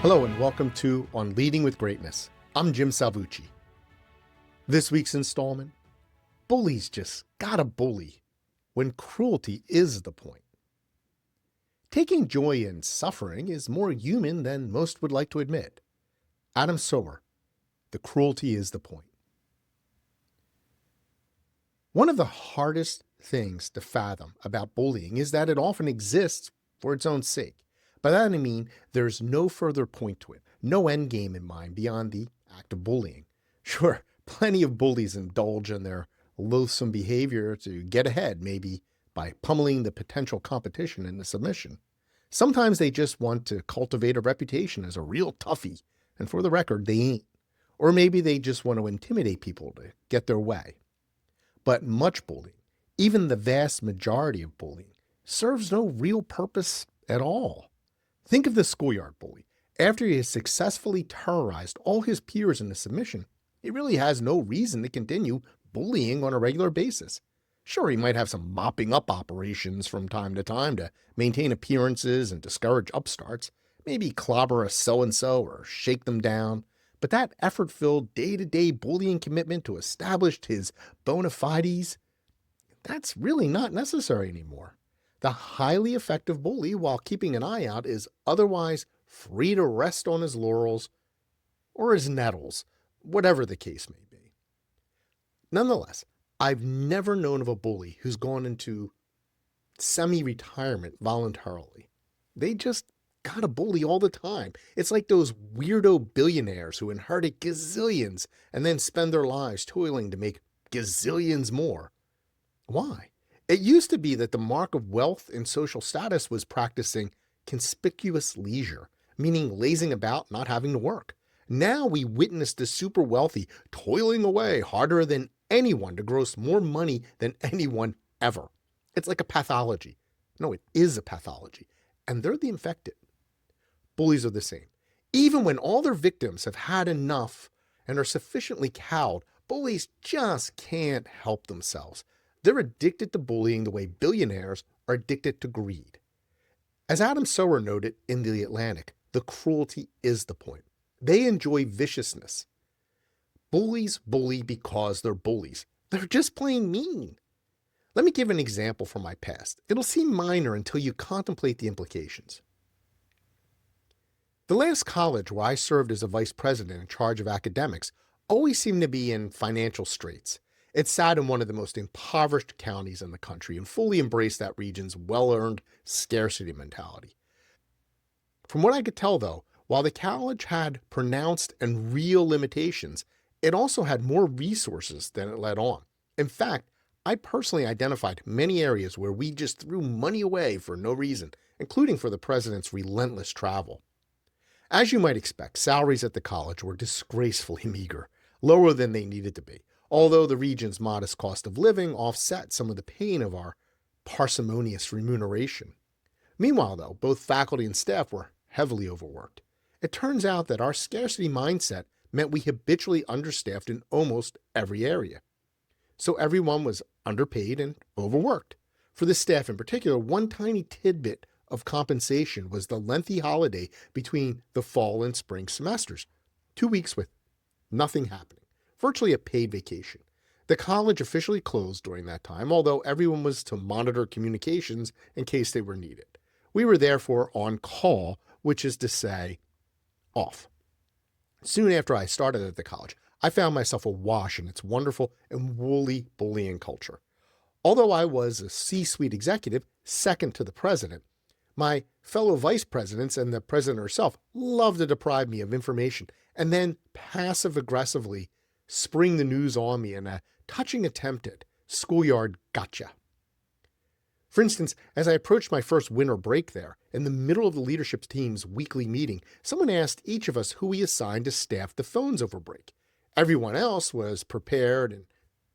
Hello and welcome to On Leading with Greatness. I'm Jim Salvucci. This week's installment, bullies just gotta bully when cruelty is the point. Taking joy in suffering is more human than most would like to admit. Adam Sower, The Cruelty is the Point. One of the hardest things to fathom about bullying is that it often exists for its own sake. By that I mean there's no further point to it, no end game in mind beyond the act of bullying. Sure, plenty of bullies indulge in their loathsome behavior to get ahead, maybe by pummeling the potential competition into submission. Sometimes they just want to cultivate a reputation as a real toughie, and for the record, they ain't. Or maybe they just want to intimidate people to get their way. But much bullying, even the vast majority of bullying, serves no real purpose at all. Think of the schoolyard bully. After he has successfully terrorized all his peers into submission, he really has no reason to continue bullying on a regular basis. Sure, he might have some mopping up operations from time to maintain appearances and discourage upstarts, maybe clobber a so-and-so or shake them down, but that effort-filled day-to-day bullying commitment to establish his bona fides, that's really not necessary anymore. The highly effective bully, while keeping an eye out, is otherwise free to rest on his laurels or his nettles, whatever the case may be. Nonetheless, I've never known of a bully who's gone into semi-retirement voluntarily. They just gotta bully all the time. It's like those weirdo billionaires who inherit gazillions and then spend their lives toiling to make gazillions more. Why? It used to be that the mark of wealth and social status was practicing conspicuous leisure, meaning lazing about, not having to work. Now we witness the super wealthy toiling away harder than anyone to gross more money than anyone ever. It's like a pathology. No, it is a pathology. And they're the infected. Bullies are the same. Even when all their victims have had enough and are sufficiently cowed, bullies just can't help themselves. They're addicted to bullying the way billionaires are addicted to greed. As Adam Sower noted in The Atlantic, the cruelty is the point. They enjoy viciousness. Bullies bully because they're bullies. They're just plain mean. Let me give an example from my past. It'll seem minor until you contemplate the implications. The last college where I served as a vice president in charge of academics always seemed to be in financial straits. It sat in one of the most impoverished counties in the country and fully embraced that region's well-earned scarcity mentality. From what I could tell, though, while the college had pronounced and real limitations, it also had more resources than it let on. In fact, I personally identified many areas where we just threw money away for no reason, including for the president's relentless travel. As you might expect, salaries at the college were disgracefully meager, lower than they needed to be, although the region's modest cost of living offset some of the pain of our parsimonious remuneration. Meanwhile, though, both faculty and staff were heavily overworked. It turns out that our scarcity mindset meant we habitually understaffed in almost every area. So everyone was underpaid and overworked. For the staff in particular, one tiny tidbit of compensation was the lengthy holiday between the fall and spring semesters. 2 weeks with nothing happening. Virtually a paid vacation. The college officially closed during that time, although everyone was to monitor communications in case they were needed. We were therefore on call, which is to say, off. Soon after I started at the college, I found myself awash in its wonderful and woolly bullying culture. Although I was a C-suite executive, second to the president, my fellow vice presidents and the president herself loved to deprive me of information and then passive-aggressively spring the news on me in a touching attempt at schoolyard gotcha. For instance, as I approached my first winter break there, in the middle of the leadership team's weekly meeting, someone asked each of us who we assigned to staff the phones over break. Everyone else was prepared and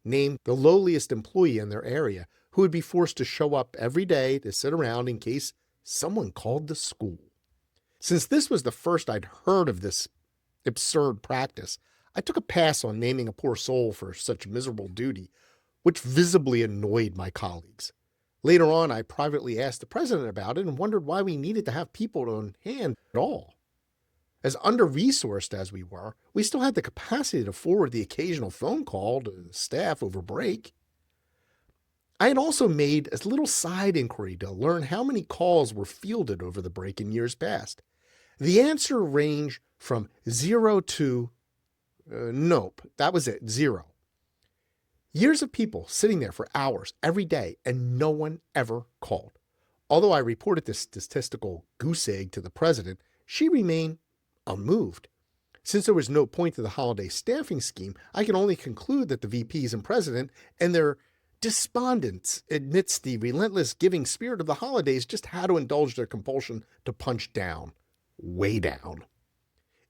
named the lowliest employee in their area who would be forced to show up every day to sit around in case someone called the school. Since this was the first I'd heard of this absurd practice, I took a pass on naming a poor soul for such miserable duty, which visibly annoyed my colleagues. Later on, I privately asked the president about it and wondered why we needed to have people on hand at all. As under-resourced as we were, we still had the capacity to forward the occasional phone call to staff over break. I had also made a little side inquiry to learn how many calls were fielded over the break in years past. The answer ranged from 0 to nope, that was it, 0. Years of people sitting there for hours every day and no one ever called. Although I reported this statistical goose egg to the president, she remained unmoved. Since there was no point to the holiday staffing scheme, I can only conclude that the VPs and president and their despondents amidst the relentless giving spirit of the holidays just had to indulge their compulsion to punch down, way down.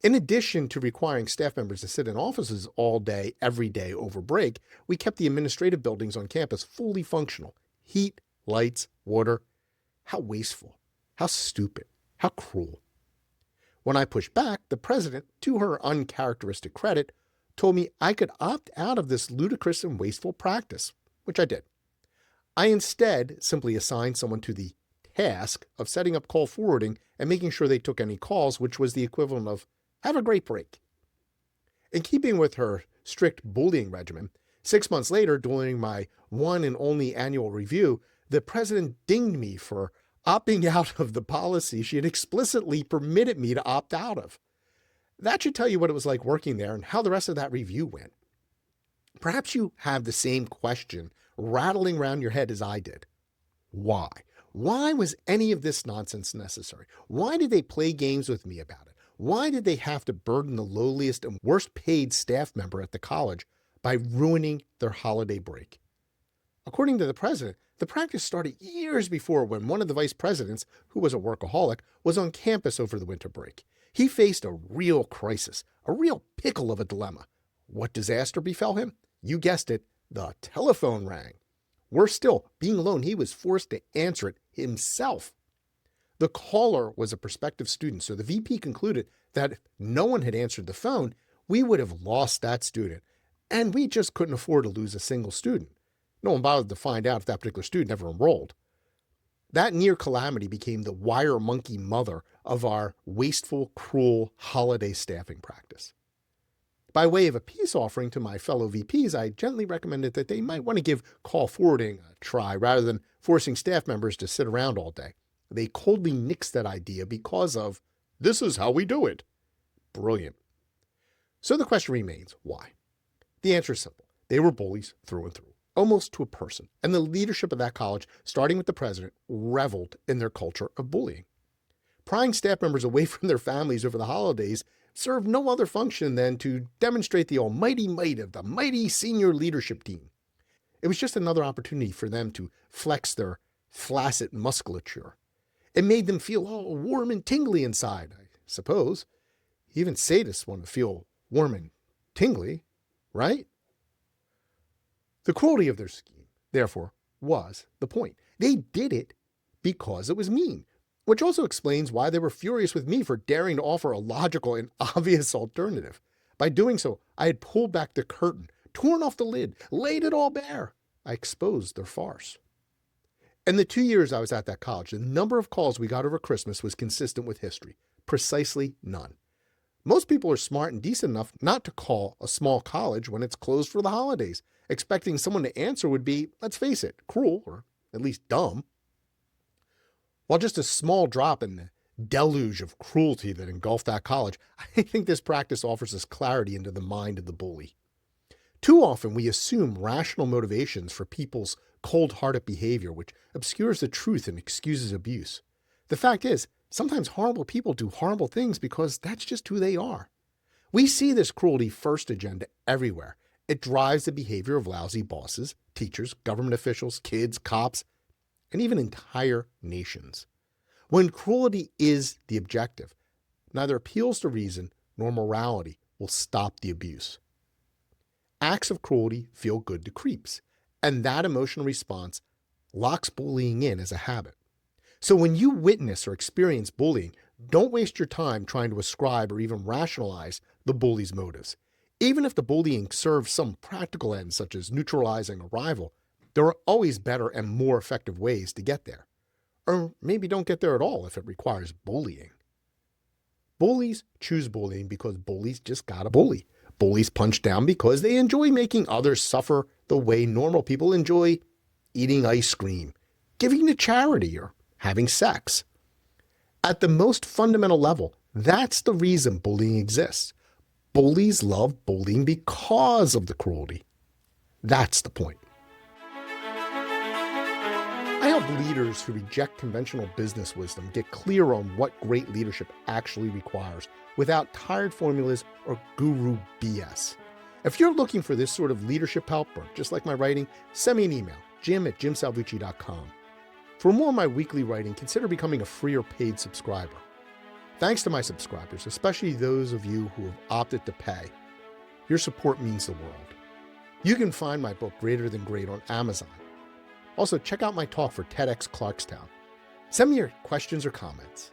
In addition to requiring staff members to sit in offices all day, every day over break, we kept the administrative buildings on campus fully functional. Heat, lights, water. How wasteful, how stupid, how cruel. When I pushed back, the president, to her uncharacteristic credit, told me I could opt out of this ludicrous and wasteful practice, which I did. I instead simply assigned someone to the task of setting up call forwarding and making sure they took any calls, which was the equivalent of, have a great break. In keeping with her strict bullying regimen, 6 months later, during my one and only annual review, the president dinged me for opting out of the policy she had explicitly permitted me to opt out of. That should tell you what it was like working there and how the rest of that review went. Perhaps you have the same question rattling around your head as I did. Why? Why was any of this nonsense necessary? Why did they play games with me about it? Why did they have to burden the lowliest and worst paid staff member at the college by ruining their holiday break? According to the president, the practice started years before when one of the vice presidents, who was a workaholic, was on campus over the winter break. He faced a real crisis, a real pickle of a dilemma. What disaster befell him? You guessed it, the telephone rang. Worse still, being alone, he was forced to answer it himself. The caller was a prospective student, so the VP concluded that if no one had answered the phone, we would have lost that student, and we just couldn't afford to lose a single student. No one bothered to find out if that particular student ever enrolled. That near calamity became the wire monkey mother of our wasteful, cruel holiday staffing practice. By way of a peace offering to my fellow VPs, I gently recommended that they might want to give call forwarding a try rather than forcing staff members to sit around all day. They coldly nixed that idea because of, this is how we do it. Brilliant. So the question remains, why? The answer is simple. They were bullies through and through, almost to a person, and the leadership of that college, starting with the president, reveled in their culture of bullying. Prying staff members away from their families over the holidays served no other function than to demonstrate the almighty might of the mighty senior leadership team. It was just another opportunity for them to flex their flaccid musculature. It made them feel all warm and tingly inside, I suppose. Even sadists want to feel warm and tingly, right? The cruelty of their scheme, therefore, was the point. They did it because it was mean, which also explains why they were furious with me for daring to offer a logical and obvious alternative. By doing so, I had pulled back the curtain, torn off the lid, laid it all bare. I exposed their farce. In the 2 years I was at that college, the number of calls we got over Christmas was consistent with history. Precisely none. Most people are smart and decent enough not to call a small college when it's closed for the holidays. Expecting someone to answer would be, let's face it, cruel, or at least dumb. While just a small drop in the deluge of cruelty that engulfed that college, I think this practice offers us clarity into the mind of the bully. Too often we assume rational motivations for people's cold-hearted behavior, which obscures the truth and excuses abuse. The fact is, sometimes horrible people do horrible things because that's just who they are. We see this cruelty first agenda everywhere. It drives the behavior of lousy bosses, teachers, government officials, kids, cops, and even entire nations. When cruelty is the objective, neither appeals to reason nor morality will stop the abuse. Acts of cruelty feel good to creeps, and that emotional response locks bullying in as a habit. So when you witness or experience bullying, don't waste your time trying to ascribe or even rationalize the bully's motives. Even if the bullying serves some practical end, such as neutralizing a rival, there are always better and more effective ways to get there. Or maybe don't get there at all if it requires bullying. Bullies choose bullying because bullies just gotta bully. Bullies punch down because they enjoy making others suffer the way normal people enjoy eating ice cream, giving to charity, or having sex. At the most fundamental level, that's the reason bullying exists. Bullies love bullying because of the cruelty. That's the point. I help leaders who reject conventional business wisdom get clear on what great leadership actually requires without tired formulas or guru BS. If you're looking for this sort of leadership help, or just like my writing, send me an email, jim@jimsalvucci.com. For more of my weekly writing, consider becoming a free or paid subscriber. Thanks to my subscribers, especially those of you who have opted to pay. Your support means the world. You can find my book, Greater Than Great, on Amazon. Also, check out my talk for TEDx Clarkstown. Send me your questions or comments.